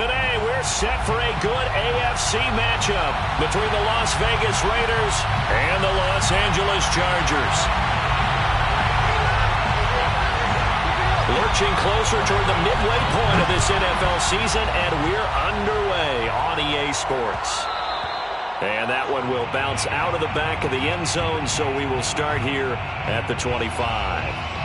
Today, we're set for a good AFC matchup between the Las Vegas Raiders and the Los Angeles Chargers. Lurching closer toward the midway point of this NFL season, and we're underway on EA Sports. And that one will bounce out of the back of the end zone, so we will start here at the 25.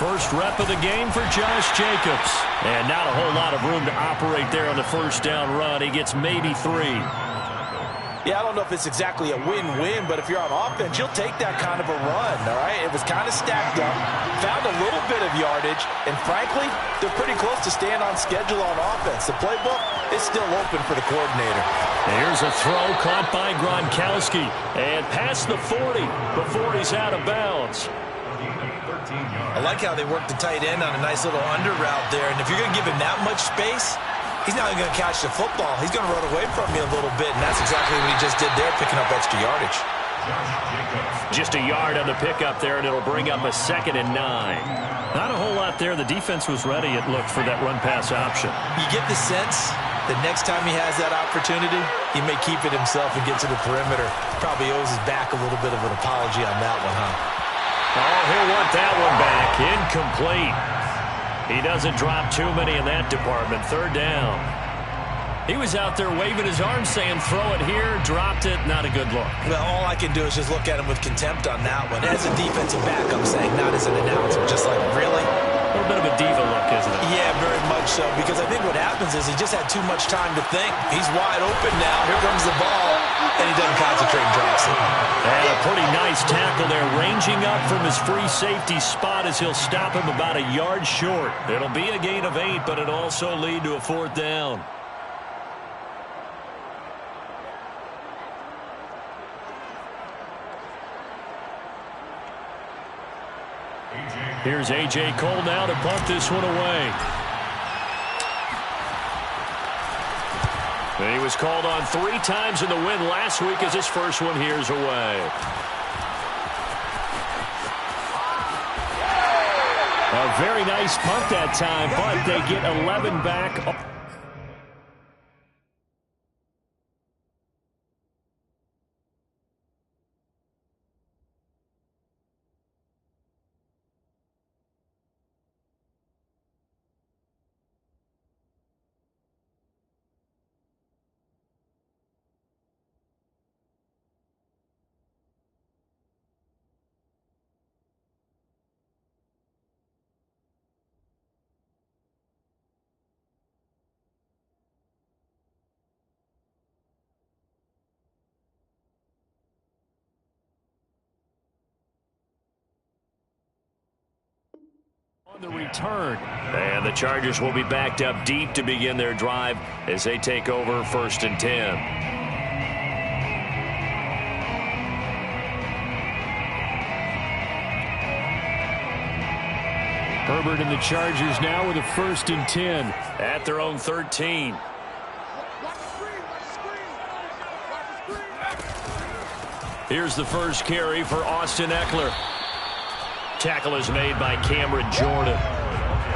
First rep of the game for Josh Jacobs. And not a whole lot of room to operate there on the first down run. He gets maybe 3. Yeah, I don't know if it's exactly a win-win, but if you're on offense, you'll take that kind of a run, all right? It was kind of stacked up, found a little bit of yardage, and frankly, they're pretty close to staying on schedule on offense. The playbook is still open for the coordinator. Here's a throw caught by Gronkowski, and past the 40 before he's out of bounds. I like how they work the tight end on a nice little under route there. And if you're going to give him that much space, he's not going to catch the football. He's going to run away from you a little bit, and that's exactly what he just did there, picking up extra yardage. Just a yard on the pickup there, and it'll bring up a 2nd and 9. Not a whole lot there. The defense was ready, it looked, for that run-pass option. You get the sense that next time he has that opportunity, he may keep it himself and get to the perimeter. Probably owes his back a little bit of an apology on that one, huh? Oh, he'll want that one back. Incomplete. He doesn't drop too many in that department. 3rd down. He was out there waving his arms saying, throw it here, dropped it. Not a good look. Well, all I can do is just look at him with contempt on that one. As a defensive back, I'm saying, not as an announcer. Just like, really? A little bit of a diva look, isn't it? Yeah, very much so. Because I think what happens is he just had too much time to think. He's wide open now. Here comes the ball. And he doesn't concentrate and drops it. And a pretty nice tackle there, ranging up from his free safety spot as he'll stop him about a yard short. It'll be a gain of 8, but it'll also lead to a 4th down. Here's A.J. Cole now to punt this one away. And he was called on 3 times in the win last week as his first one here's away. A very nice punt that time, but they get 11 back. On the return, and the Chargers will be backed up deep to begin their drive as they take over 1st and 10. Herbert and the Chargers now with a 1st and 10 at their own 13. Here's the first carry for Austin Eckler. Tackle is made by Cameron Jordan.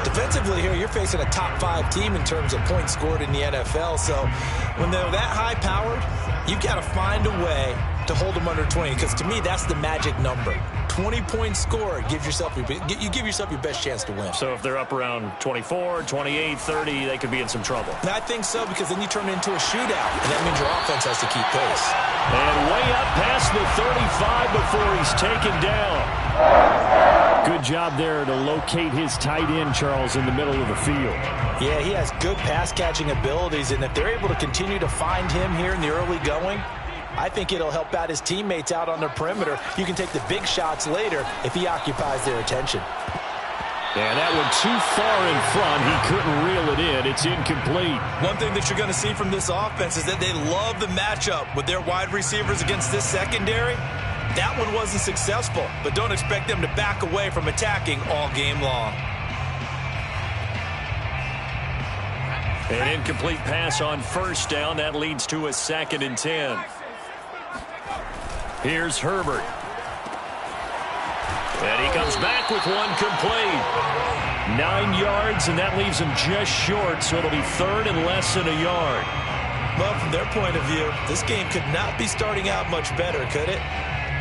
Defensively here, you're facing a top 5 team in terms of points scored in the NFL. So when they're that high-powered, you've got to find a way to hold them under 20. Because to me, that's the magic number. 20 points scored, you give yourself your best chance to win. So if they're up around 24, 28, 30, they could be in some trouble. And I think so, because then you turn it into a shootout, and that means your offense has to keep pace. And way up past the 35 before he's taken down. Good job there to locate his tight end, Charles, in the middle of the field. Yeah, he has good pass-catching abilities, and if they're able to continue to find him here in the early going, I think it'll help out his teammates out on the perimeter. You can take the big shots later if he occupies their attention. Yeah, that one too far in front. He couldn't reel it in. It's incomplete. One thing that you're going to see from this offense is that they love the matchup with their wide receivers against this secondary. That one wasn't successful, but don't expect them to back away from attacking all game long. An incomplete pass on first down. That leads to a 2nd and 10. Here's Herbert. And he comes back with one complete. 9 yards, and that leaves him just short, so it'll be 3rd and less than a yard. Well, from their point of view, this game could not be starting out much better, could it?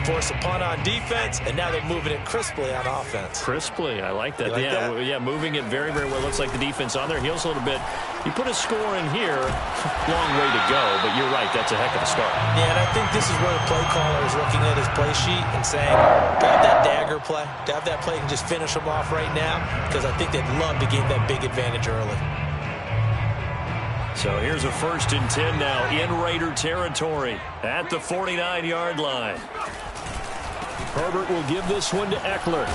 Force a punt on defense, and now they're moving it crisply on offense. Crisply, I like that. Like that? Yeah, moving it very, very well. Looks like the defense on their heels a little bit. You put a score in here, long way to go, but you're right, that's a heck of a start. Yeah, and I think this is where the play caller is looking at his play sheet and saying, to have that dagger play, to have that play and just finish them off right now, because I think they'd love to gain that big advantage early. So here's a 1st and 10 now in Raider territory at the 49-yard line. Herbert will give this one to Eckler.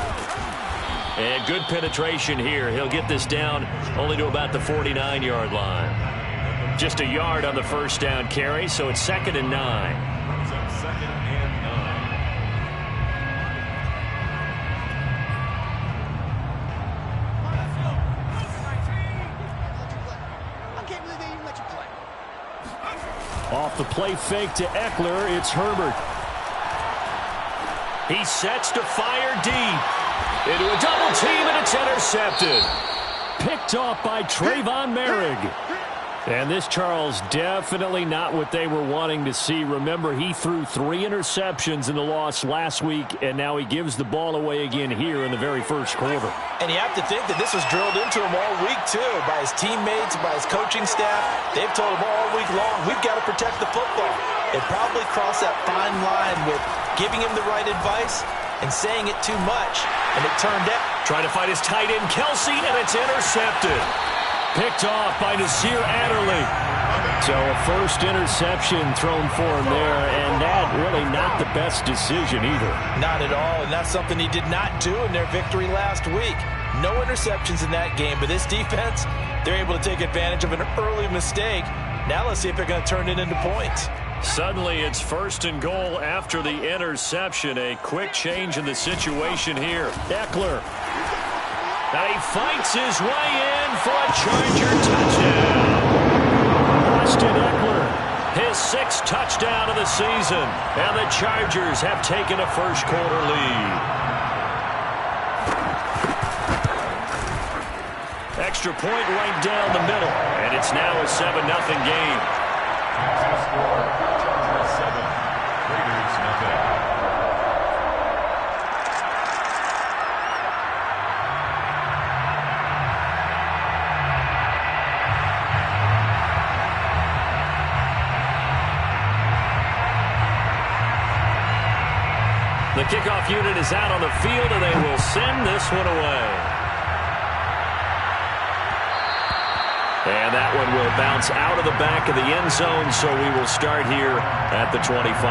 And good penetration here. He'll get this down only to about the 49-yard line. Just a yard on the first down carry, so it's 2nd and 9. Off the play fake to Eckler, it's Herbert. He sets to fire deep into a double team, and it's intercepted. Picked off by Trayvon Merrick. And this, Charles, definitely not what they were wanting to see. Remember, he threw 3 interceptions in the loss last week, and now he gives the ball away again here in the very first quarter. And you have to think that this was drilled into him all week, too, by his teammates, by his coaching staff. They've told him all week long, we've got to protect the football. They probably crossed that fine line with giving him the right advice and saying it too much, and it turned out. Trying to find his tight end, Kelsey, and it's intercepted. Picked off by Nasir Adderley. So a first interception thrown for him there, and that really not the best decision either. Not at all, and that's something he did not do in their victory last week. No interceptions in that game, but this defense, they're able to take advantage of an early mistake. Now let's see if they're going to turn it into points. Suddenly it's 1st and goal after the interception. A quick change in the situation here. Eckler. Now he fights his way in for a Charger touchdown. Austin Eckler, his 6th touchdown of the season. And the Chargers have taken a first quarter lead. Extra point right down the middle. And it's now a 7-0 game. Chargers 7, Raiders nothing. The kickoff unit is out on the field, and they will send this one away. And that one will bounce out of the back of the end zone, so we will start here at the 25.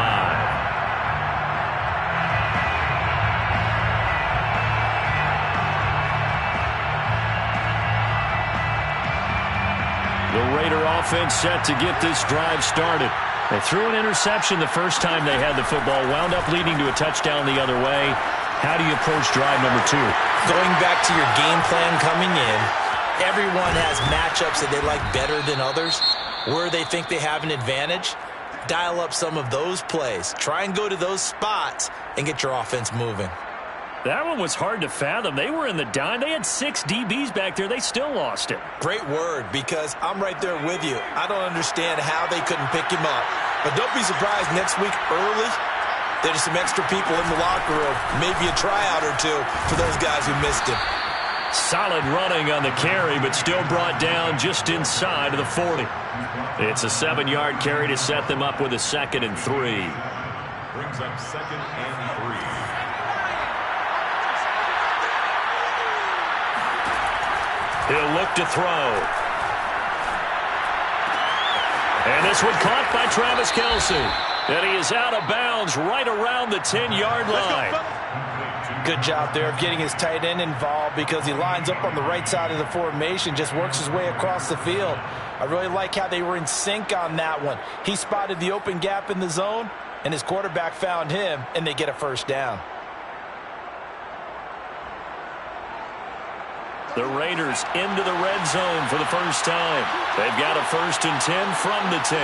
The Raider offense set to get this drive started. They threw an interception the first time they had the football, wound up leading to a touchdown the other way. How do you approach drive number 2? Going back to your game plan coming in, everyone has matchups that they like better than others. Where they think they have an advantage, dial up some of those plays. Try and go to those spots and get your offense moving. That one was hard to fathom. They were in the dime. They had 6 DBs back there. They still lost it. Great word, because I'm right there with you. I don't understand how they couldn't pick him up. But don't be surprised next week early, there's some extra people in the locker room, maybe a tryout or two for those guys who missed him. Solid running on the carry, but still brought down just inside of the 40. It's a 7-yard carry to set them up with a 2nd and 3. Brings up 2nd and 3. He'll look to throw. And this one caught by Travis Kelce. And he is out of bounds right around the 10-yard line. Good job there of getting his tight end involved, because he lines up on the right side of the formation, just works his way across the field. I really like how they were in sync on that one. He spotted the open gap in the zone, and his quarterback found him, and they get a first down. The Raiders into the red zone for the first time. They've got a 1st and 10 from the 10.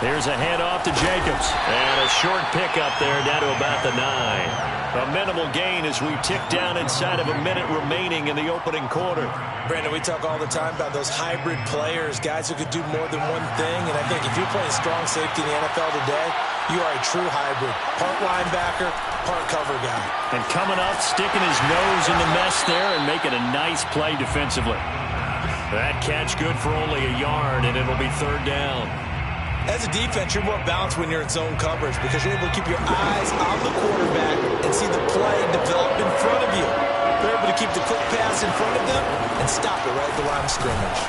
Here's a handoff to Jacobs. And a short pickup there down to about the 9. A minimal gain as we tick down inside of a minute remaining in the opening quarter. Brandon, we talk all the time about those hybrid players, guys who could do more than one thing. And I think if you're playing strong safety in the NFL today, you are a true hybrid. Part linebacker, part cover guy. And coming up, sticking his nose in the mess there and making a nice play defensively. That catch good for only a yard, and it'll be 3rd down. As a defense, you're more balanced when you're in zone coverage because you're able to keep your eyes on the quarterback and see the play develop in front of you. You're able to keep the quick pass in front of them and stop it right at the line of scrimmage.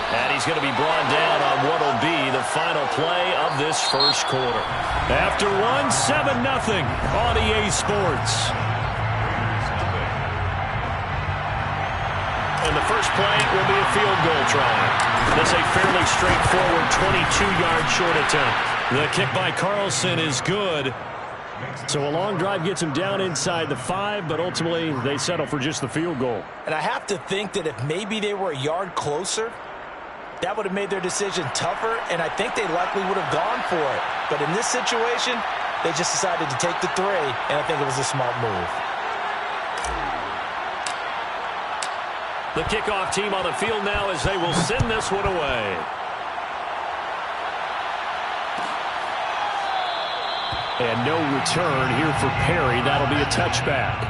And he's going to be brought down on what will be the final play of this first quarter. After 7-0 on EA Sports. And the first play will be a field goal try. That's a fairly straightforward 22-yard short attempt. The kick by Carlson is good. So a long drive gets him down inside the 5, but ultimately they settle for just the field goal. And I have to think that if maybe they were a yard closer, that would have made their decision tougher, and I think they likely would have gone for it. But in this situation, they just decided to take the 3, and I think it was a smart move. The kickoff team on the field now as they will send this one away. And no return here for Perry. That'll be a touchback.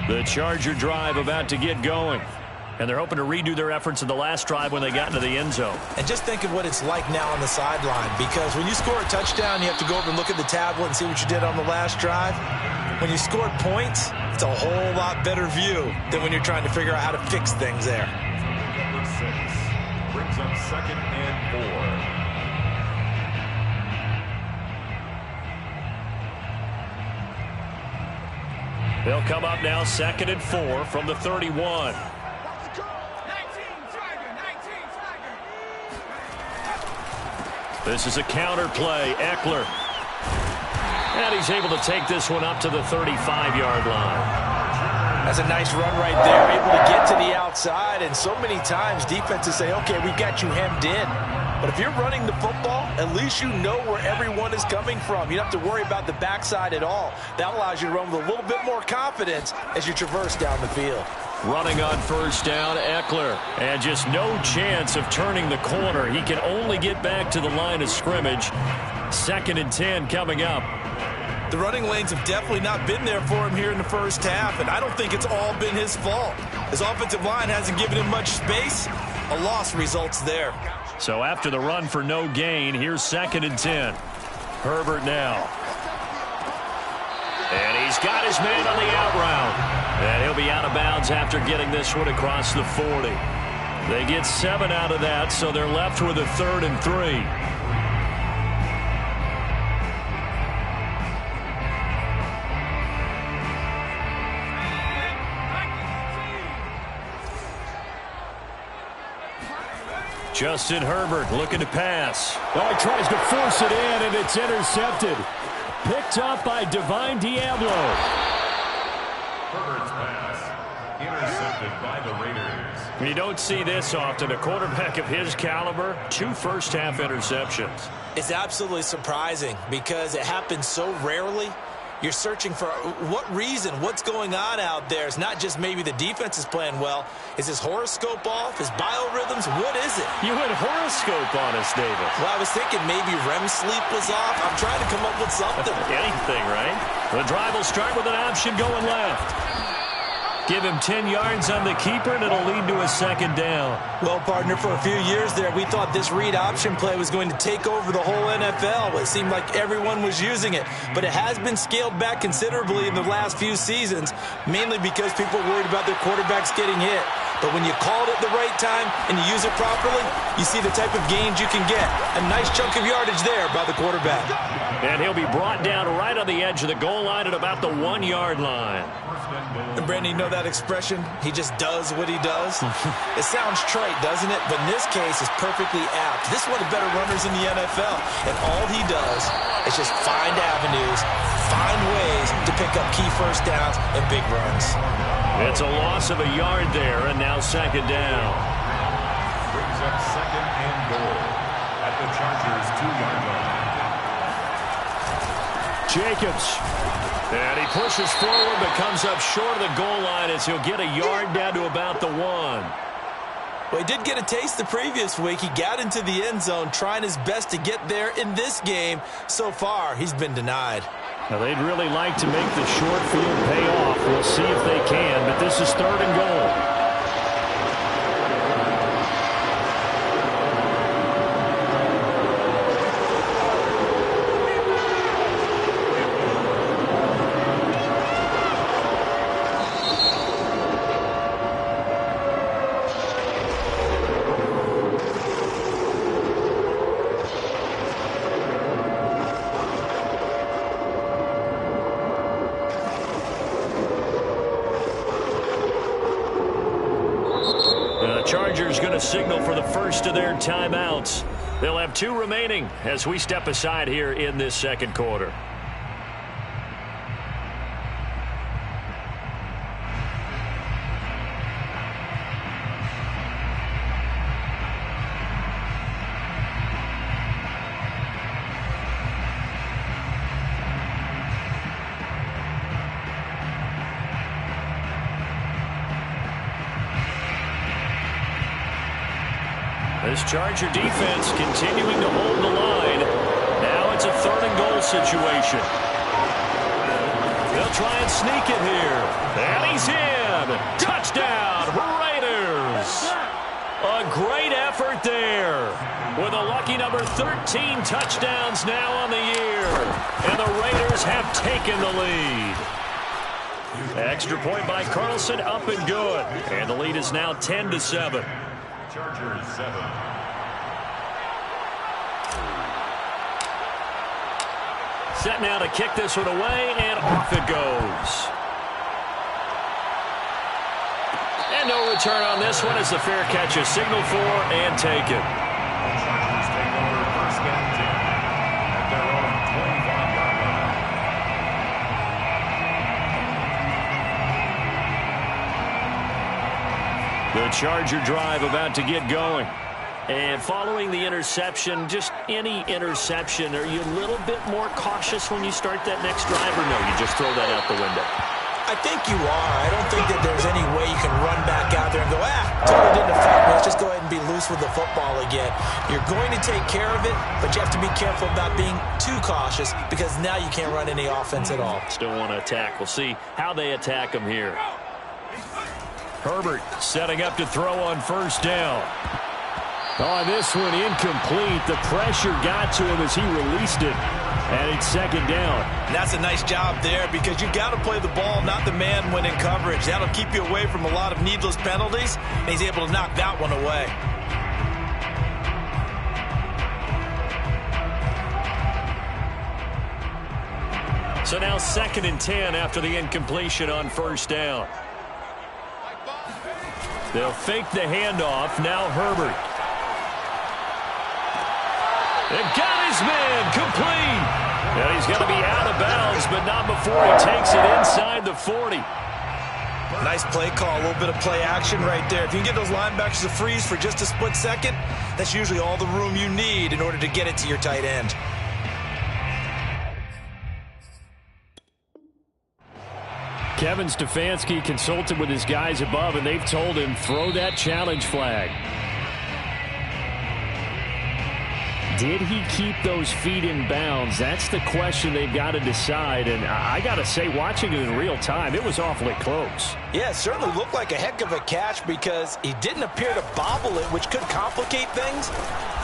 The Charger drive about to get going. And they're hoping to redo their efforts in the last drive when they got into the end zone. And just think of what it's like now on the sideline, because when you score a touchdown, you have to go over and look at the tablet and see what you did on the last drive. When you scored points, it's a whole lot better view than when you're trying to figure out how to fix things there. Number 6 brings up 2nd and 4. They'll come up now 2nd and 4 from the 31. This is a counter play. Eckler. And he's able to take this one up to the 35-yard line. That's a nice run right there. Able to get to the outside. And so many times defenses say, okay, we've got you hemmed in. But if you're running the football, at least you know where everyone is coming from. You don't have to worry about the backside at all. That allows you to run with a little bit more confidence as you traverse down the field. Running on 1st down, Eckler. And just no chance of turning the corner. He can only get back to the line of scrimmage. 2nd and 10 coming up. The running lanes have definitely not been there for him here in the first half, and I don't think it's all been his fault. His offensive line hasn't given him much space. A loss results there. So after the run for no gain, here's 2nd and 10. Herbert now. And he's got his man on the out route. And he'll be out of bounds after getting this one across the 40. They get 7 out of that, so they're left with a 3rd and 3. Justin Herbert looking to pass. Oh, he tries to force it in, and it's intercepted. Picked up by Divine Diablo. Herbert's pass intercepted by the Raiders. You don't see this often. A quarterback of his caliber, 2 first-half interceptions. It's absolutely surprising because it happens so rarely. You're searching for what reason, what's going on out there. It's not just maybe the defense is playing well. Is his horoscope off? His biorhythms? What is it? You had horoscope on us, David. Well, I was thinking maybe REM sleep was off. I'm trying to come up with something. Anything, right? The drive will start with an option going left. Give him 10 yards on the keeper, and it'll lead to a 2nd down. Well, partner, for a few years there, we thought this read option play was going to take over the whole NFL. It seemed like everyone was using it. But it has been scaled back considerably in the last few seasons, mainly because people are worried about their quarterbacks getting hit. But when you call it at the right time and you use it properly, you see the type of gains you can get. A nice chunk of yardage there by the quarterback. And he'll be brought down right on the edge of the goal line at about the 1-yard line. And Brandon, you know that expression? He just does what he does? It sounds trite, doesn't it? But in this case, it's perfectly apt. This is one of the better runners in the NFL. And all he does is just find avenues, find ways to pick up key first downs and big runs. It's a loss of a yard there, and now second down. Brings up second and goal at the Chargers' 2-yard line. Jacobs. And he pushes forward but comes up short of the goal line as he'll get a yard down to about the 1. Well, he did get a taste the previous week. He got into the end zone trying his best to get there in this game. So far, he's been denied. Now, they'd really like to make the short field pay off. We'll see if they can, but this is 3rd and goal. Chargers going to signal for the first of their timeouts. They'll have 2 remaining as we step aside here in this second quarter. This Charger defense continuing to hold the line. Now it's a 3rd and goal situation. They'll try and sneak it here. And he's in. Touchdown, Raiders. A great effort there. With a lucky number 13 touchdowns now on the year. And the Raiders have taken the lead. Extra point by Carlson, up and good. And the lead is now 10-7. Chargers 7. Set now to kick this one away, and off it goes. And no return on this one as the fair catch is signaled for and taken. The Chargers take over 1st and 10 at their own 25-yard line. The Charger drive about to get going. And following the interception, just any interception, are you a little bit more cautious when you start that next drive, or no, you just throw that out the window? I think you are. I don't think that there's any way you can run back out there and go, totally didn't affect me. Let's just go ahead and be loose with the football again. You're going to take care of it, but you have to be careful about being too cautious because now you can't run any offense at all. Still want to attack. We'll see how they attack them here. Herbert setting up to throw on 1st down. Oh, this one incomplete. The pressure got to him as he released it. And it's 2nd down. And that's a nice job there because you got to play the ball, not the man when in coverage. That'll keep you away from a lot of needless penalties, and he's able to knock that one away. So now 2nd and 10 after the incompletion on 1st down. They'll fake the handoff. Now Herbert. And got his man complete. And he's going to be out of bounds, but not before he takes it inside the 40. Nice play call, a little bit of play action right there. If you can get those linebackers to freeze for just a split second, that's usually all the room you need in order to get it to your tight end. Kevin Stefanski consulted with his guys above, and they've told him, throw that challenge flag. Did he keep those feet in bounds? That's the question they've got to decide. And I got to say, watching it in real time, it was awfully close. Yeah, it certainly looked like a heck of a catch because he didn't appear to bobble it, which could complicate things.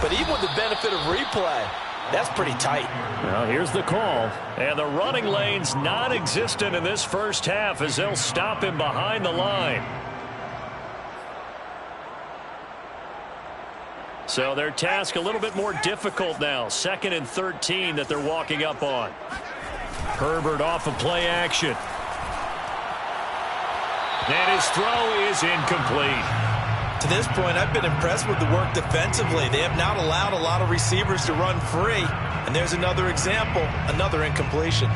But even with the benefit of replay, that's pretty tight. Well, here's the call. And the running lane's non-existent in this first half as they'll stop him behind the line. So their task a little bit more difficult now. 2nd and 13 that they're walking up on. Herbert off of play action. And his throw is incomplete. To this point, I've been impressed with the work defensively. They have not allowed a lot of receivers to run free. And there's another example, another incompletion.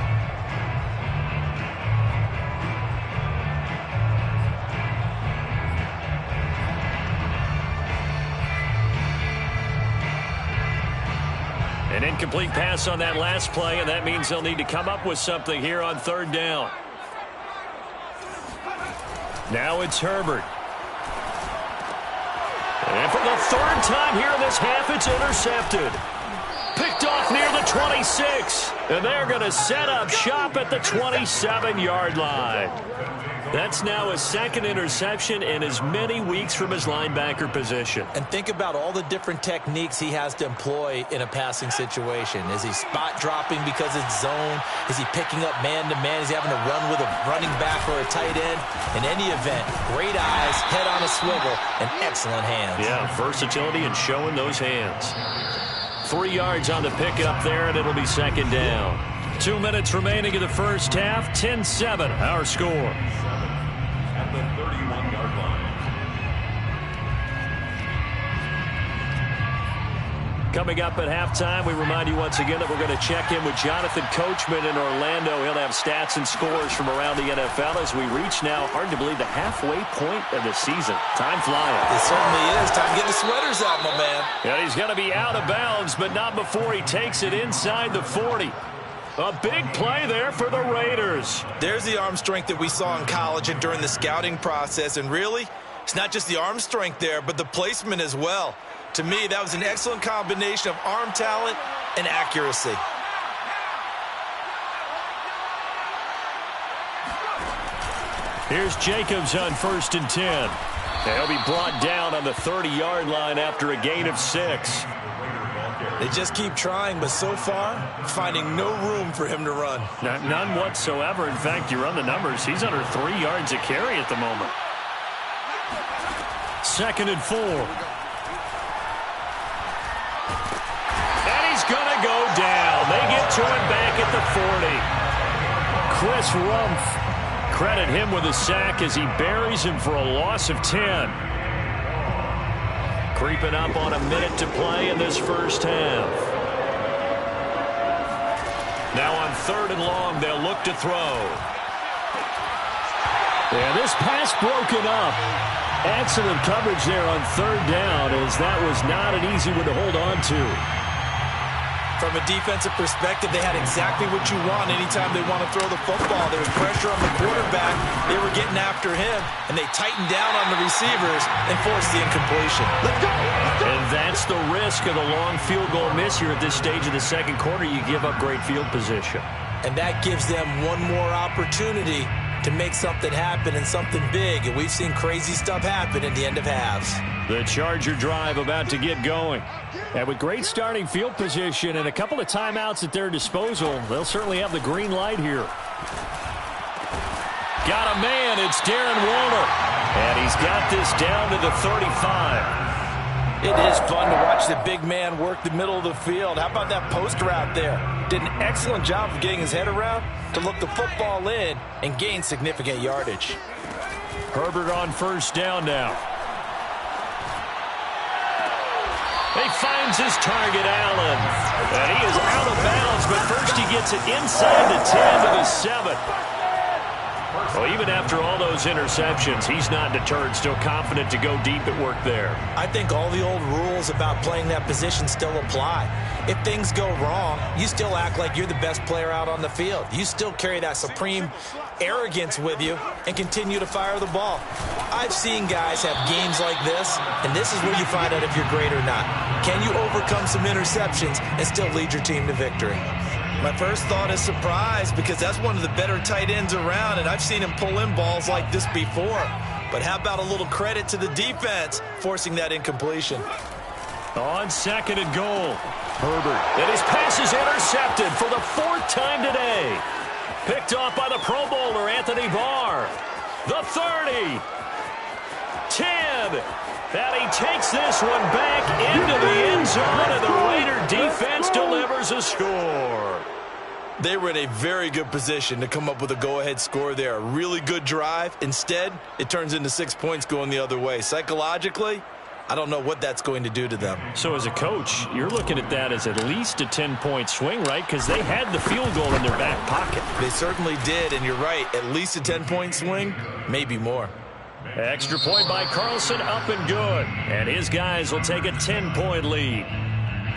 An incomplete pass on that last play, and that means they'll need to come up with something here on 3rd down. Now it's Herbert. And for the 3rd time here in this half, it's intercepted. Picked off near the 26. And they're going to set up shop at the 27-yard line. That's now his 2nd interception in as many weeks from his linebacker position. And think about all the different techniques he has to employ in a passing situation. Is he spot dropping because it's zone? Is he picking up man-to-man? Is he having to run with a running back or a tight end? In any event, great eyes, head on a swivel, and excellent hands. Yeah, versatility and showing those hands. 3 yards on the pickup there, and it'll be 2nd down. 2 minutes remaining in the first half. 10-7, our score. At the 31-yard line. Coming up at halftime, we remind you once again that we're going to check in with Jonathan Coachman in Orlando. He'll have stats and scores from around the NFL as we reach now, hard to believe, the halfway point of the season. Time flying. It certainly is. Time to get the sweaters out, my man. And he's going to be out of bounds, but not before he takes it inside the 40. A big play there for the Raiders. There's the arm strength that we saw in college and during the scouting process. And really, it's not just the arm strength there, but the placement as well. To me, that was an excellent combination of arm talent and accuracy. Here's Jacobs on 1st and 10. He'll be brought down on the 30-yard line after a gain of 6. They just keep trying, but so far, finding no room for him to run. None whatsoever. In fact, you run the numbers. He's under 3 yards a carry at the moment. 2nd and 4. And he's going to go down. They get to him back at the 40. Chris Rumpf. Credit him with a sack as he buries him for a loss of 10. Creeping up on a minute to play in this first half. Now on 3rd and long, they'll look to throw. And this pass broken up. Excellent coverage there on 3rd down, as that was not an easy one to hold on to. From a defensive perspective, they had exactly what you want anytime they want to throw the football. There was pressure on the quarterback. They were getting after him, and they tightened down on the receivers and forced the incompletion. Let's go! And that's the risk of the long field goal miss here at this stage of the 2nd quarter. You give up great field position. And that gives them one more opportunity to make something happen and something big. And we've seen crazy stuff happen at the end of halves. The Charger drive about to get going. And with great starting field position and a couple of timeouts at their disposal, they'll certainly have the green light here. Got a man. It's Darren Waller. And he's got this down to the 35. It is fun to watch the big man work the middle of the field. How about that post route there? Did an excellent job of getting his head around to look the football in and gain significant yardage. Herbert on 1st down now. He finds his target, Allen. And he is out of bounds, but first he gets it inside the 10 to the 7. Well, even after all those interceptions, he's not deterred, still confident to go deep at work there. I think all the old rules about playing that position still apply. If things go wrong, you still act like you're the best player out on the field. You still carry that supreme arrogance with you and continue to fire the ball. I've seen guys have games like this, and this is where you find out if you're great or not. Can you overcome some interceptions and still lead your team to victory? My first thought is surprise, because that's one of the better tight ends around, and I've seen him pull in balls like this before. But how about a little credit to the defense forcing that incompletion? On 2nd and goal, Herbert. And his pass is intercepted for the 4th time today. Picked off by the Pro Bowler, Anthony Barr. The 30. 10. good. And he takes this one back into the end zone, and the Raider defense delivers a score. They were in a very good position to come up with a go-ahead score there. A really good drive. Instead, it turns into 6 points going the other way. Psychologically, I don't know what that's going to do to them. So as a coach, you're looking at that as at least a 10-point swing, right? Because they had the field goal in their back pocket. They certainly did, and you're right. At least a 10-point swing, maybe more. Extra point by Carlson, up and good. And his guys will take a 10-point lead.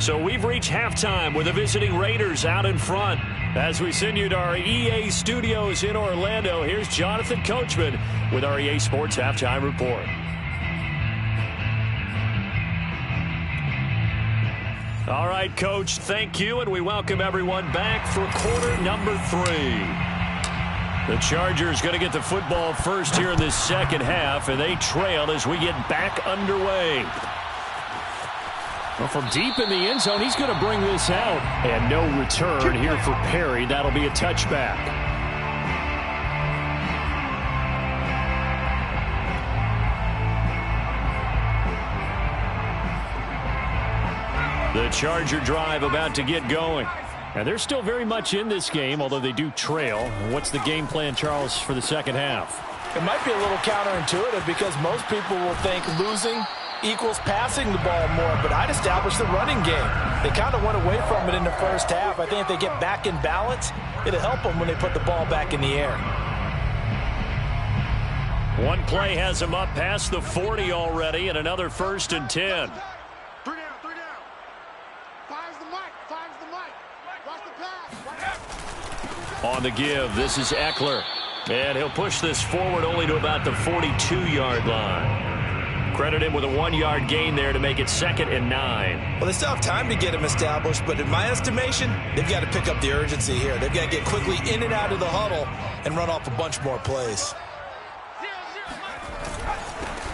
So we've reached halftime with the visiting Raiders out in front. As we send you to our EA studios in Orlando, here's Jonathan Coachman with our EA Sports Halftime Report. All right, Coach, thank you, and we welcome everyone back for quarter number 3. The Chargers going to get the football first here in this second half, and they trail as we get back underway. Well, from deep in the end zone, he's going to bring this out. And no return here for Perry. That'll be a touchback. The Charger drive about to get going. And they're still very much in this game, although they do trail. What's the game plan, Charles, for the second half? It might be a little counterintuitive because most people will think losing equals passing the ball more, but I'd establish the running game. They kind of went away from it in the first half. I think if they get back in balance, it'll help them when they put the ball back in the air. One play has them up past the 40 already, and another 1st and 10. Three down. Fires the mic. Watch the pass. On the give, this is Eckler. And he'll push this forward only to about the 42-yard line. Credit him with a 1-yard gain there to make it 2nd and 9. Well, they still have time to get him established, but in my estimation, they've got to pick up the urgency here. They've got to get quickly in and out of the huddle and run off a bunch more plays.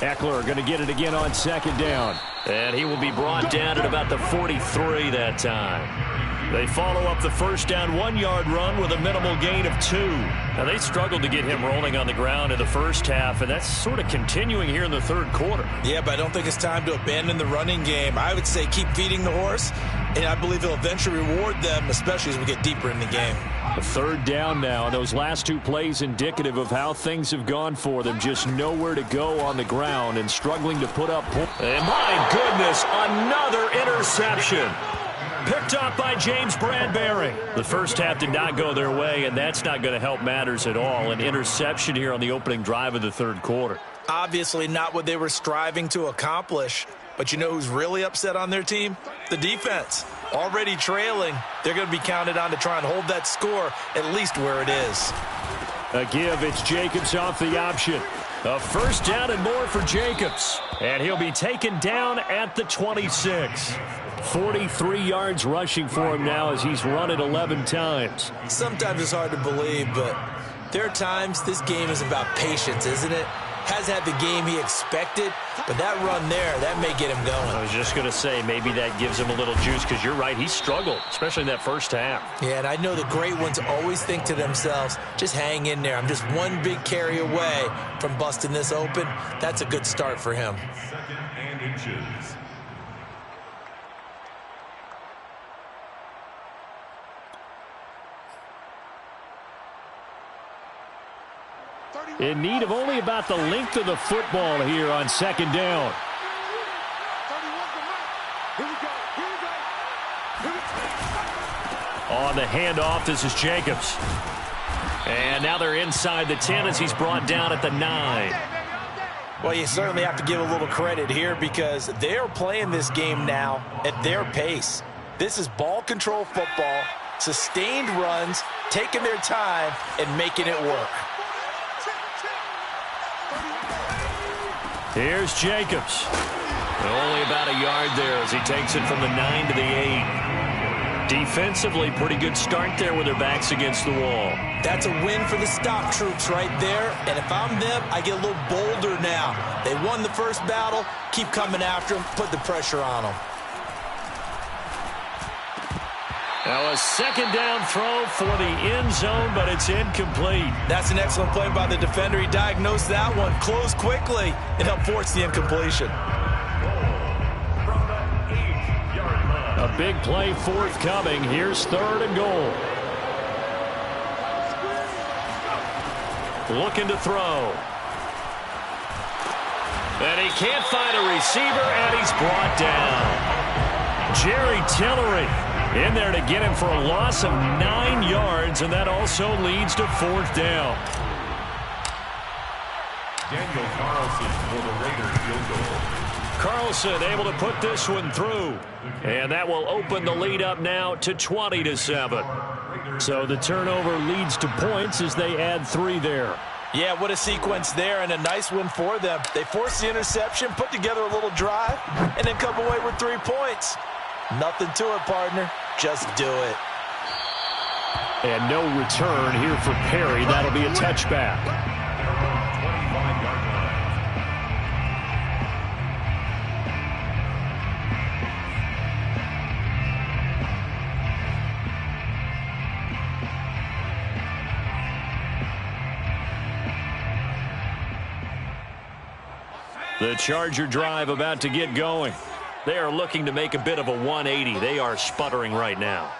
Eckler going to get it again on 2nd down. And he will be brought down at about the 43 that time. They follow up the 1st down 1-yard run with a minimal gain of 2. Now, they struggled to get him rolling on the ground in the first half, and that's sort of continuing here in the third quarter. Yeah, but I don't think it's time to abandon the running game. I would say keep feeding the horse, and I believe he'll eventually reward them, especially as we get deeper in the game. A 3rd down now, and those last 2 plays indicative of how things have gone for them. Just nowhere to go on the ground and struggling to put up points. And my goodness, another interception. Picked up by James Bradbury. The first half did not go their way, and that's not going to help matters at all. An interception here on the opening drive of the third quarter. Obviously not what they were striving to accomplish. But you know who's really upset on their team? The defense. Already trailing. They're going to be counted on to try and hold that score at least where it is. A give. It's Jacobs off the option. A 1st down and more for Jacobs. And he'll be taken down at the 26. 43 yards rushing for him now as he's run it 11 times. Sometimes it's hard to believe, but there are times this game is about patience, isn't it? Has had the game he expected, but that run there, that may get him going. I was just going to say, maybe that gives him a little juice, because you're right, he struggled, especially in that first half. Yeah, and I know the great ones always think to themselves, just hang in there. I'm just one big carry away from busting this open. That's a good start for him. 2nd and inches. In need of only about the length of the football here on 2nd down. On the handoff, this is Jacobs. And now they're inside the 10 as he's brought down at the 9. Well, you certainly have to give a little credit here because they're playing this game now at their pace. This is ball control football, sustained runs, taking their time, and making it work. Here's Jacobs. Only about a yard there as he takes it from the 9 to the 8. Defensively, pretty good start there with their backs against the wall. That's a win for the stop troops right there. And if I'm them, I get a little bolder now. They won the first battle. Keep coming after them. Put the pressure on them. Now a second down throw for the end zone, but it's incomplete. That's an excellent play by the defender. He diagnosed that one, closed quickly, and helped force the incompletion. A big play forthcoming. Here's 3rd and goal. Looking to throw. And he can't find a receiver, and he's brought down. Jerry Tillery in there to get him for a loss of 9 yards, and that also leads to 4th down. Daniel Carlson for the Raiders field goal. Carlson able to put this one through. And that will open the lead up now to 20-7. So the turnover leads to points as they add 3 there. Yeah, what a sequence there, and a nice win for them. They forced the interception, put together a little drive, and then come away with 3 points. Nothing to it, partner. Just do it. And no return here for Perry. That'll be a touchback. The Charger drive about to get going. They are looking to make a bit of a 180. They are sputtering right now.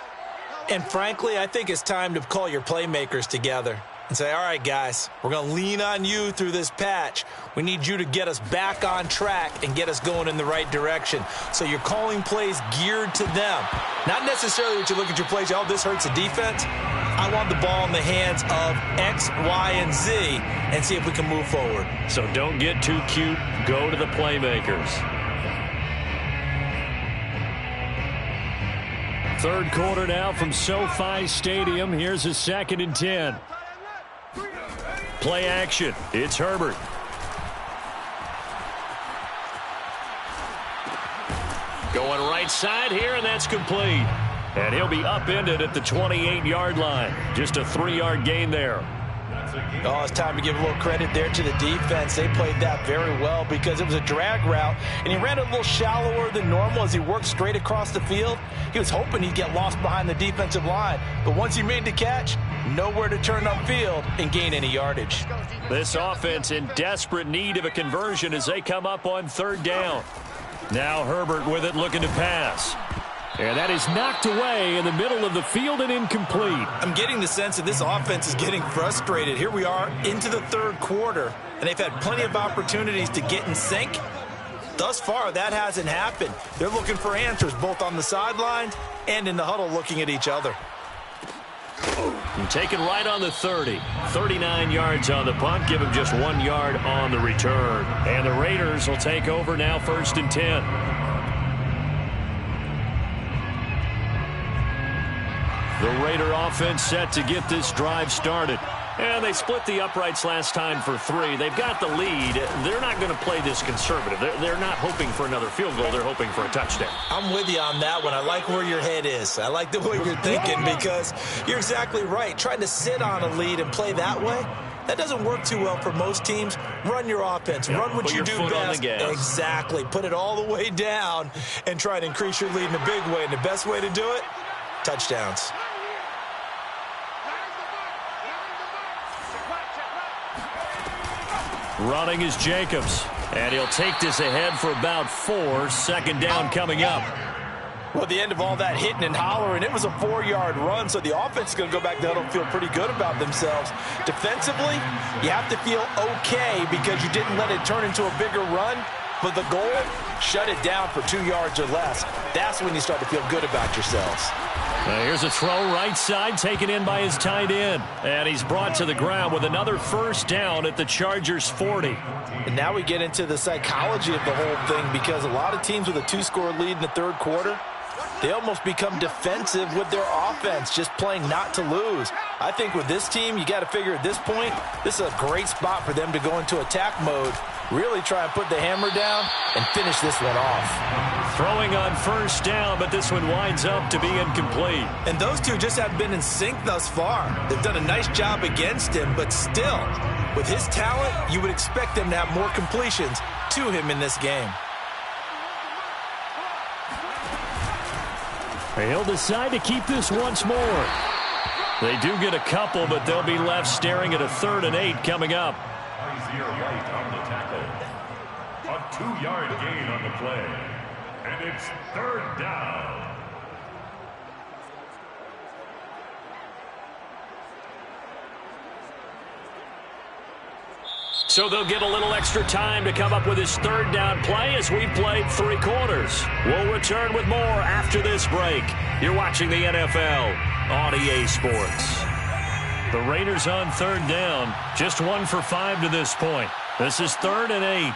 And frankly, I think it's time to call your playmakers together and say, all right, guys, we're going to lean on you through this patch. We need you to get us back on track and get us going in the right direction. So you're calling plays geared to them. Not necessarily that you look at your plays, oh, this hurts the defense. I want the ball in the hands of X, Y, and Z and see if we can move forward. So don't get too cute. Go to the playmakers. 3rd quarter now from SoFi Stadium. Here's a 2nd and 10. Play action. It's Herbert. Going right side here, and that's complete. And he'll be upended at the 28-yard line. Just a 3-yard gain there. Oh, it's time to give a little credit there to the defense. They played that very well because it was a drag route, and he ran a little shallower than normal as he worked straight across the field. He was hoping he'd get lost behind the defensive line, but once he made the catch, nowhere to turn upfield and gain any yardage. This offense in desperate need of a conversion as they come up on 3rd down. Now Herbert with it, looking to pass. And that is knocked away in the middle of the field and incomplete. I'm getting the sense that this offense is getting frustrated. Here we are into the 3rd quarter, and they've had plenty of opportunities to get in sync. Thus far, that hasn't happened. They're looking for answers both on the sidelines and in the huddle looking at each other. And taken right on the 30. 39 yards on the punt. Give him just 1 yard on the return. And the Raiders will take over now 1st and 10. The Raider offense set to get this drive started. And they split the uprights last time for 3. They've got the lead. They're not going to play this conservative. They're not hoping for another field goal. They're hoping for a touchdown. I'm with you on that one. I like where your head is. I like the way you're thinking because you're exactly right. Trying to sit on a lead and play that way, that doesn't work too well for most teams. Run your offense. Run what you do best. Exactly. Put it all the way down and try to increase your lead in a big way. And the best way to do it, touchdowns. Running is Jacobs. And he'll take this ahead for about 4. 2nd down coming up. Well, the end of all that hitting and hollering, it was a 4-yard run, so the offense is going to go back to huddle and feel pretty good about themselves. Defensively, you have to feel okay because you didn't let it turn into a bigger run. But the goal, shut it down for 2 yards or less. That's when you start to feel good about yourselves. Here's a throw right side taken in by his tight end. And he's brought to the ground with another 1st down at the Chargers 40. And now we get into the psychology of the whole thing because a lot of teams with a 2-score lead in the 3rd quarter, they almost become defensive with their offense, just playing not to lose. I think with this team, you got to figure at this point, this is a great spot for them to go into attack mode, really try and put the hammer down and finish this one off. Throwing on 1st down, but this one winds up to be incomplete. And those two just have been in sync thus far. They've done a nice job against him, but still, with his talent, you would expect them to have more completions to him in this game. He'll decide to keep this once more. They do get a couple, but they'll be left staring at a 3rd and 8 coming up. Isaiah White on the tackle. A 2-yard gain on the play. And it's 3rd down. So they'll get a little extra time to come up with his 3rd down play as we've played 3 quarters. We'll return with more after this break. You're watching the NFL on EA Sports. The Raiders on 3rd down. Just 1 for 5 to this point. This is 3rd and 8.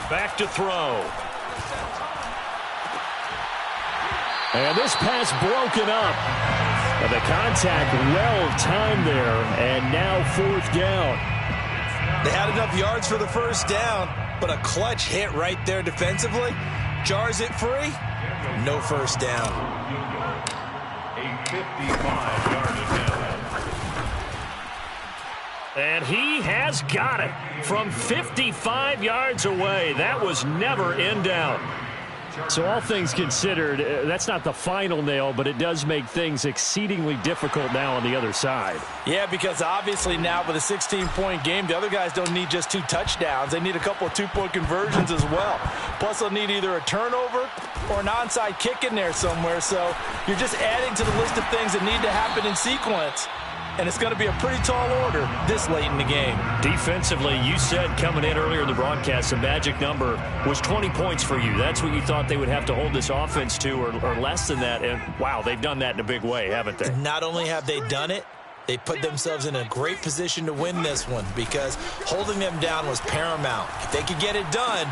Back to throw. And this pass broken up. And the contact well timed there. And now 4th down. They had enough yards for the 1st down, but a clutch hit right there defensively. Jars it free. No 1st down. A 55-yard attempt. And he has got it from 55 yards away. That was never in doubt. So all things considered, that's not the final nail, but it does make things exceedingly difficult now on the other side. Yeah, because obviously now with a 16-point game, the other guys don't need just 2 touchdowns. They need a couple of 2-point conversions as well. Plus, they'll need either a turnover or an onside kick in there somewhere. So you're just adding to the list of things that need to happen in sequence. And it's going to be a pretty tall order this late in the game. Defensively, you said coming in earlier in the broadcast, the magic number was 20 points for you. That's what you thought they would have to hold this offense to or less than that. And, wow, they've done that in a big way, haven't they? Not only have they done it, they put themselves in a great position to win this one because holding them down was paramount. If they could get it done,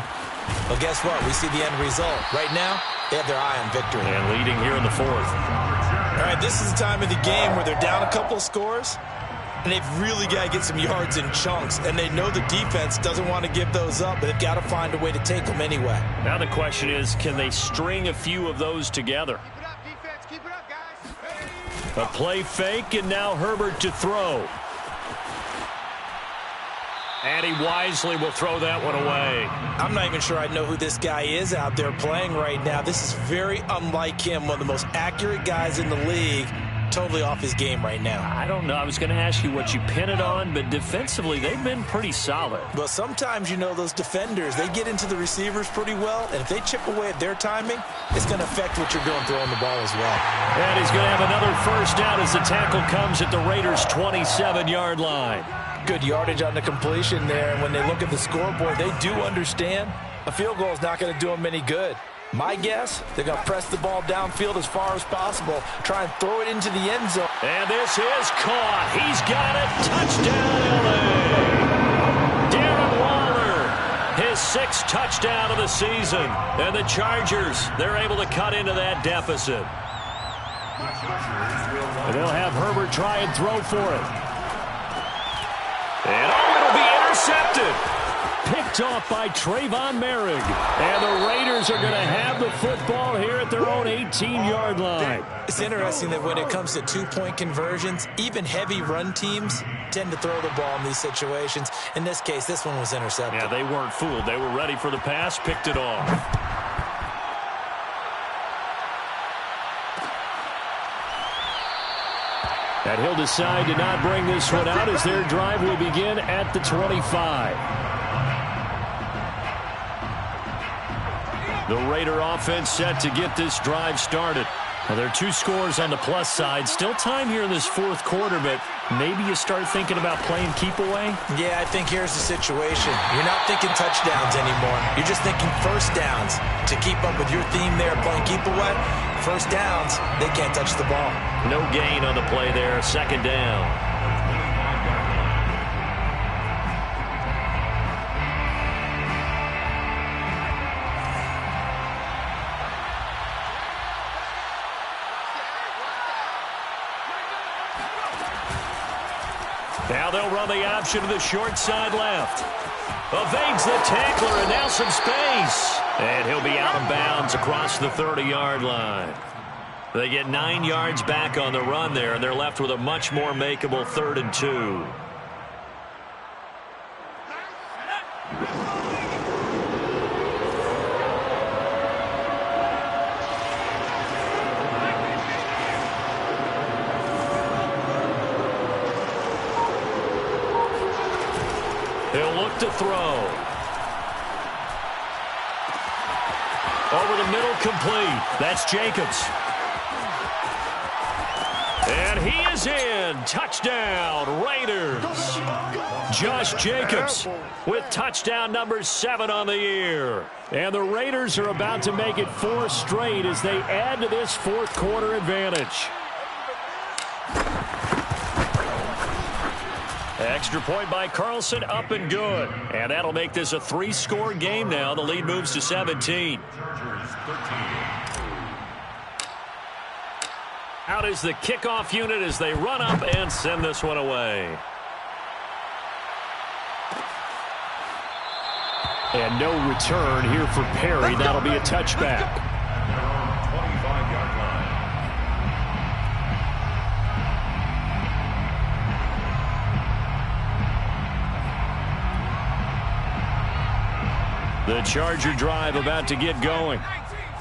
well, guess what? We see the end result. Right now, they have their eye on victory. And leading here in the 4th. All right, this is the time of the game where they're down a couple of scores, and they've really got to get some yards in chunks, and they know the defense doesn't want to give those up, but they've got to find a way to take them anyway. Now the question is, can they string a few of those together? Keep it up, defense. Keep it up, guys. A play fake, and now Herbert to throw. And he wisely will throw that one away. I'm not even sure I know who this guy is out there playing right now. This is very unlike him, one of the most accurate guys in the league. Totally off his game right now. I don't know. I was going to ask you what you pin it on, but defensively, they've been pretty solid. Well, sometimes, you know, those defenders, they get into the receivers pretty well, and if they chip away at their timing, it's going to affect what you're doing throwing the ball as well. And he's going to have another 1st down as the tackle comes at the Raiders' 27-yard line. Good yardage on the completion there, and when they look at the scoreboard, they do understand a field goal is not going to do them any good. My guess, they're going to press the ball downfield as far as possible, try and throw it into the end zone. And this is caught. He's got it. Touchdown, LA. Darren Waller, his 6th touchdown of the season. And the Chargers, they're able to cut into that deficit. And they'll have Herbert try and throw for it. And it'll be intercepted. Picked off by Trayvon Merrick. And the Raiders are going to have the football here at their own 18-yard line. It's interesting that when it comes to 2-point conversions, even heavy run teams tend to throw the ball in these situations. In this case, this one was intercepted. Yeah, they weren't fooled. They were ready for the pass, picked it off. And he'll decide to not bring this one out as their drive will begin at the 25. The Raider offense set to get this drive started. Now, there are 2 scores on the plus side. Still time here in this 4th quarter, but maybe you start thinking about playing keep away? Yeah, I think here's the situation. You're not thinking touchdowns anymore. You're just thinking 1st downs. To keep up with your theme there, playing keep away, 1st downs, they can't touch the ball. No gain on the play there, 2nd down. Now they'll run the option to the short side left. Evades the tackler and now some space. And he'll be out of bounds across the 30-yard line. They get 9 yards back on the run there, and they're left with a much more makeable 3rd and 2. He'll look to throw. Over the middle, complete. That's Jacobs. And he is in. Touchdown, Raiders. Josh Jacobs with touchdown number 7 on the year. And the Raiders are about to make it 4 straight as they add to this fourth quarter advantage. Extra point by Carlson, up and good. And that'll make this a 3-score game now. The lead moves to 17. Out is the kickoff unit as they run up and send this one away. And no return here for Perry. That'll be a touchback. 25-yard line. The Charger drive about to get going.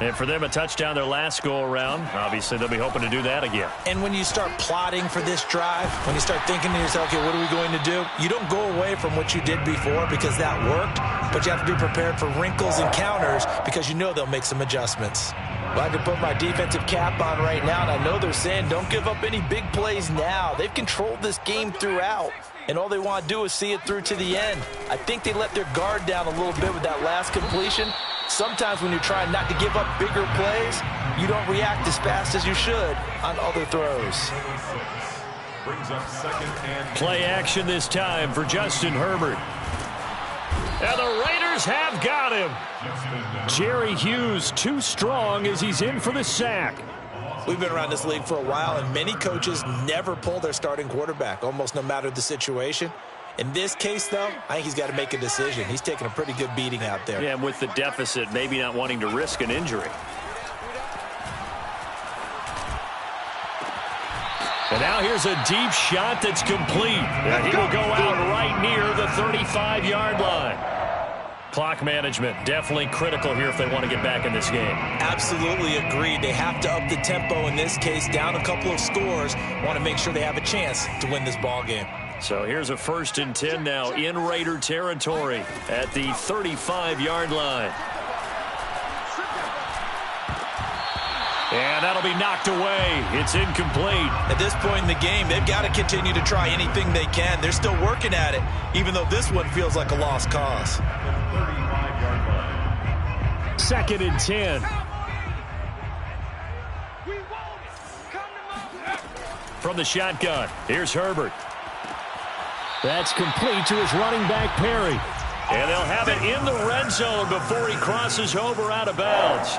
And for them, a touchdown their last go-around. Obviously, they'll be hoping to do that again. And when you start plotting for this drive, when you start thinking to yourself, okay, what are we going to do? You don't go away from what you did before because that worked, but you have to be prepared for wrinkles and counters because you know they'll make some adjustments. Well, I can put my defensive cap on right now, and I know they're saying don't give up any big plays now. They've controlled this game throughout, and all they want to do is see it through to the end. I think they let their guard down a little bit with that last completion. Sometimes when you're trying not to give up bigger plays, you don't react as fast as you should on other throws. Brings up second and Play action this time for Justin Herbert. And the Raiders have got him. Jerry Hughes too strong as he's in for the sack. We've been around this league for a while, and many coaches never pull their starting quarterback, almost no matter the situation. In this case, though, I think he's got to make a decision. He's taking a pretty good beating out there. Yeah, and with the deficit, maybe not wanting to risk an injury. And now here's a deep shot that's complete. And he will go out right near the 35-yard line. Clock management, definitely critical here if they want to get back in this game. Absolutely agreed. They have to up the tempo in this case, down a couple of scores. Want to make sure they have a chance to win this ball game. So here's a 1st and 10 now in Raider territory at the 35-yard line. And that'll be knocked away. It's incomplete. At this point in the game, they've got to continue to try anything they can. They're still working at it, even though this one feels like a lost cause. 35-yard line. 2nd and 10. From the shotgun, here's Herbert. That's complete to his running back, Perry. And they'll have it in the red zone before he crosses over out of bounds.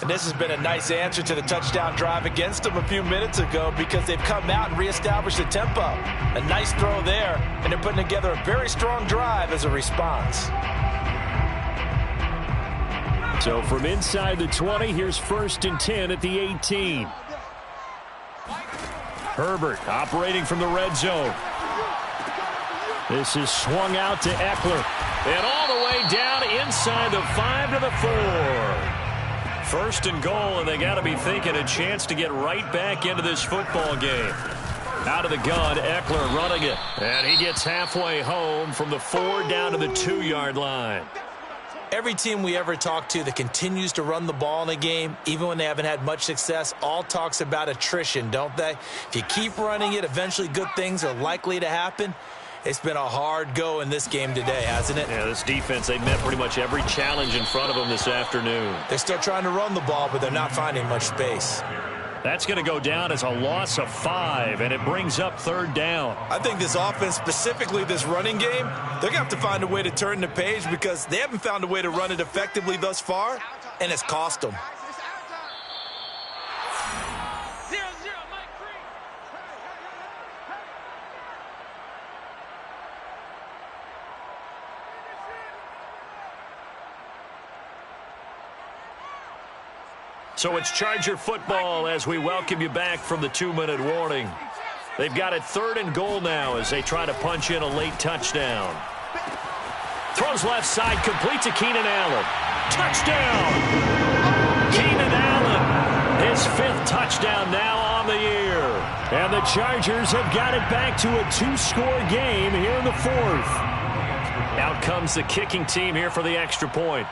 And this has been a nice answer to the touchdown drive against them a few minutes ago because they've come out and reestablished the tempo. A nice throw there, and they're putting together a very strong drive as a response. So from inside the 20, here's 1st and 10 at the 18. Herbert operating from the red zone. This is swung out to Eckler. And all the way down inside the 5 to the 4. 1st and goal, and they got to be thinking a chance to get right back into this football game. Out of the gun, Eckler running it. And he gets halfway home from the 4 down to the 2-yard line. Every team we ever talk to that continues to run the ball in a game, even when they haven't had much success, all talks about attrition, don't they? If you keep running it, eventually good things are likely to happen. It's been a hard go in this game today, hasn't it? Yeah, this defense, they met pretty much every challenge in front of them this afternoon. They're still trying to run the ball, but they're not finding much space. That's going to go down as a loss of 5, and it brings up 3rd down. I think this offense, specifically this running game, they're going to have to find a way to turn the page because they haven't found a way to run it effectively thus far, and it's cost them. So it's Charger football as we welcome you back from the 2-minute warning. They've got it 3rd and goal now as they try to punch in a late touchdown. Throws left side, complete to Keenan Allen. Touchdown! Keenan Allen, his 5th touchdown now on the year. And the Chargers have got it back to a 2-score game here in the 4th. Out comes the kicking team here for the extra point.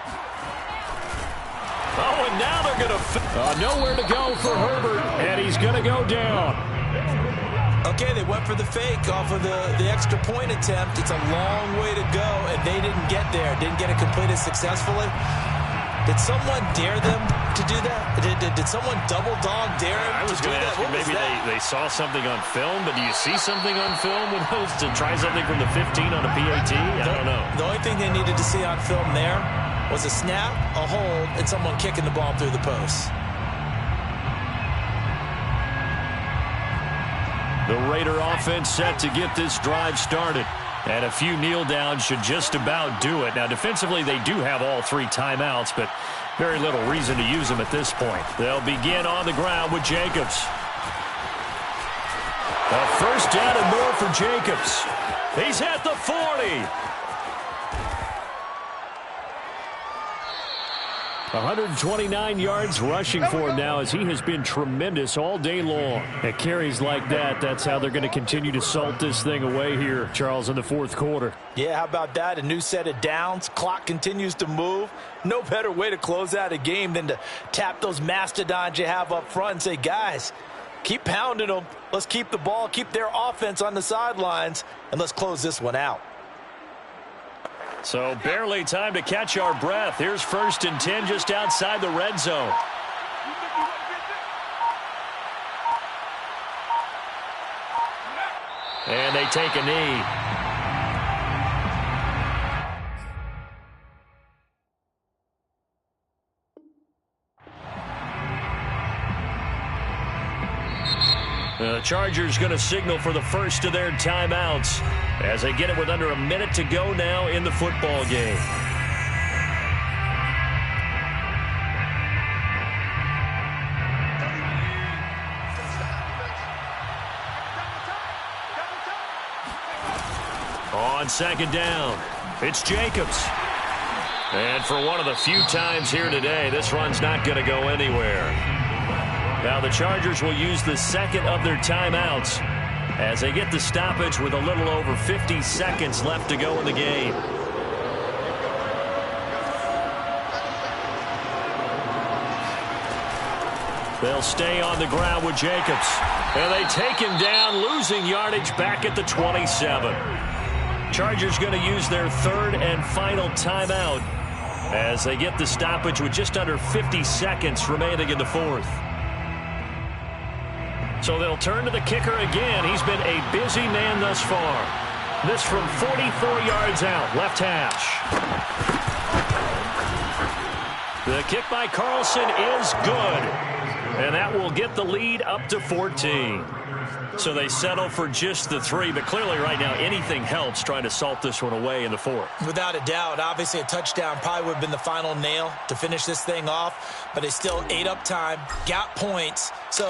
Oh, and now they're going to... nowhere to go for Herbert, and he's going to go down. Okay, they went for the fake off of the extra point attempt. It's a long way to go, and they didn't get there. Didn't get it completed successfully. Did someone dare them to do that? Did someone double dog dare him I was going to ask you, maybe they saw something on film, but do you see something on film with those to try something from the 15 on a PAT? I don't know. The only thing they needed to see on film there was a snap, a hold, and someone kicking the ball through the post. The Raider offense set to get this drive started. And a few kneel downs should just about do it. Now, defensively, they do have all 3 timeouts, but very little reason to use them at this point. They'll begin on the ground with Jacobs. A first down and more for Jacobs. He's at the 40. 129 yards rushing for him now as he has been tremendous all day long. At carries like that, that's how they're going to continue to salt this thing away here, Charles, in the fourth quarter. Yeah, how about that? A new set of downs. Clock continues to move. No better way to close out a game than to tap those mastodons you have up front and say, guys, keep pounding them. Let's keep the ball, keep their offense on the sidelines, and let's close this one out. So barely time to catch our breath. Here's 1st and 10 just outside the red zone. And they take a knee. The Chargers going to signal for the first of their timeouts as they get it with under a minute to go now in the football game. On 2nd down, it's Jacobs. And for one of the few times here today, this run's not going to go anywhere. Now the Chargers will use the 2nd of their timeouts as they get the stoppage with a little over 50 seconds left to go in the game. They'll stay on the ground with Jacobs. And they take him down, losing yardage back at the 27. Chargers going to use their 3rd and final timeout as they get the stoppage with just under 50 seconds remaining in the 4th. So they'll turn to the kicker again. He's been a busy man thus far. This from 44 yards out, left hash. The kick by Carlson is good. And that will get the lead up to 14. So they settle for just the 3, but clearly right now anything helps trying to salt this one away in the 4th. Without a doubt, obviously a touchdown probably would have been the final nail to finish this thing off, but they still ate up time, got points. So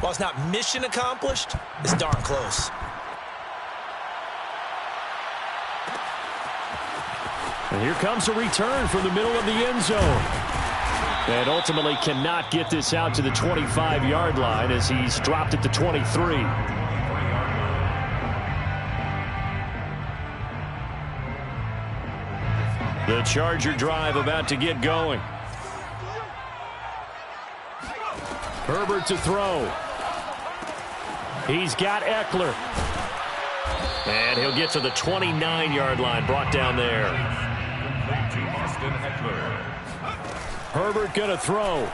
while it's not mission accomplished, it's darn close. And here comes a return from the middle of the end zone. And ultimately cannot get this out to the 25-yard line as he's dropped at the 23. The Charger drive about to get going. Herbert to throw. He's got Eckler. And he'll get to the 29-yard line, brought down there. Herbert going to throw.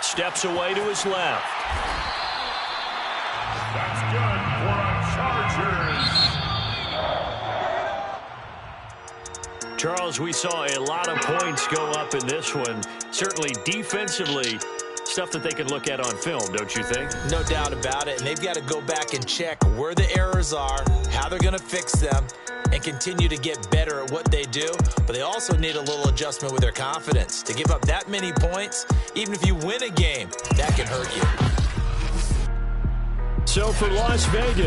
Steps away to his left. That's good for a Chargers. Charles, we saw a lot of points go up in this one. Certainly defensively, stuff that they can look at on film, don't you think? No doubt about it. And they've got to go back and check where the errors are, how they're going to fix them, and continue to get better at what they do. But they also need a little adjustment with their confidence. To give up that many points, even if you win a game, that can hurt you. So for Las Vegas,